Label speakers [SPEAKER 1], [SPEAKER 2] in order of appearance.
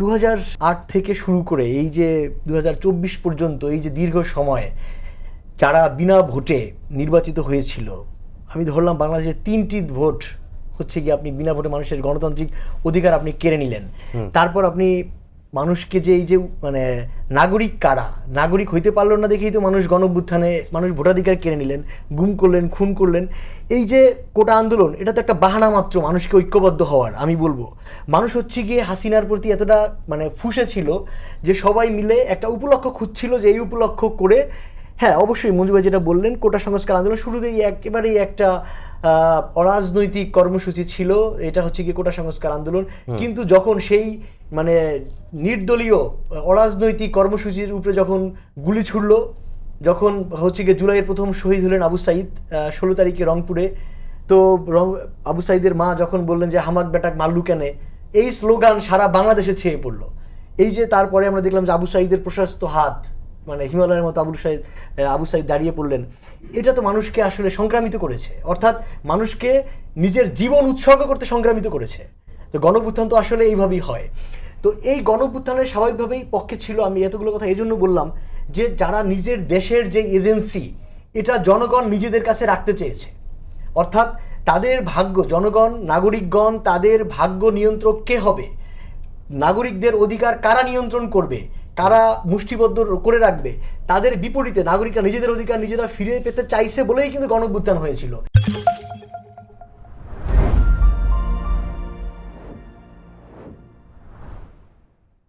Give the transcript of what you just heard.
[SPEAKER 1] 2008 থেকে শুরু করে এই যে 2024 পর্যন্ত এই যে দীর্ঘ সময় যারা বিনা ভোটে নির্বাচিত হয়েছিল, আমি ধরলাম বাংলাদেশে 3টি ভোট হচ্ছে কি আপনি বিনা ভোটে মানুষের গণতান্ত্রিক অধিকার আপনি কেড়ে নিলেন। তারপর আপনি মানুষকে যে এই যে মানে নাগরিক কারা, নাগরিক হইতে পারল না দেখেই তো মানুষ গণঅভ্যুত্থানে মানুষ ভোটাধিকার কেড়ে নিলেন, গুম করলেন, খুন করলেন। এই যে কোটা আন্দোলন, এটা তো একটা বাহানা মাত্র মানুষকে ঐক্যবদ্ধ হওয়ার। আমি বলবো মানুষ হচ্ছে গিয়ে হাসিনার প্রতি এতটা মানে ফুঁসে ছিল যে সবাই মিলে একটা উপলক্ষ খুঁজছিল যে এই উপলক্ষ করে, হ্যাঁ অবশ্যই মঞ্জু ভাই যেটা বললেন, কোটা সংস্কার আন্দোলন শুরুতেই একেবারেই একটা অরাজনৈতিক কর্মসূচি ছিল, এটা হচ্ছে কি কোটা সংস্কার আন্দোলন। কিন্তু যখন সেই মানে নির্দলীয় অরাজনৈতিক কর্মসূচির উপরে যখন গুলি ছুড়ল, যখন হচ্ছে গিয়ে জুলাইয়ের প্রথম শহীদ হলেন আবু সাইদ 16 তারিখে রংপুরে, তো আবু সাইদের মা যখন বললেন যে হামাক বেটাক মাল্লু কেনে, এই স্লোগান সারা বাংলাদেশে ছেয়ে পড়লো। এই যে তারপরে আমরা দেখলাম যে আবু সাইদের প্রশস্ত হাত, মানে হিমালয়ের মতো আবু সাইদ দাঁড়িয়ে পড়লেন, এটা তো মানুষকে আসলে সংক্রামিত করেছে, অর্থাৎ মানুষকে নিজের জীবন উৎসর্গ করতে সংক্রামিত করেছে। তো গণঅভ্যুত্থান তো আসলে এইভাবেই হয়। তো এই গণঅভ্যুত্থানের স্বাভাবিকভাবেই পক্ষে ছিল। আমি এতগুলো কথা এই জন্য বললাম যে যারা নিজের দেশের যে এজেন্সি, এটা জনগণ নিজেদের কাছে রাখতে চেয়েছে, অর্থাৎ তাদের ভাগ্য, জনগণ নাগরিকগণ তাদের ভাগ্য নিয়ন্ত্রক কে হবে, নাগরিকদের অধিকার কারা নিয়ন্ত্রণ করবে, কারা মুষ্টিবদ্ধ করে রাখবে, তাদের বিপরীতে নাগরিকরা নিজেদের অধিকার নিজেরা ফিরে পেতে চাইছে বলেই কিন্তু গণঅভ্যুত্থান হয়েছিল।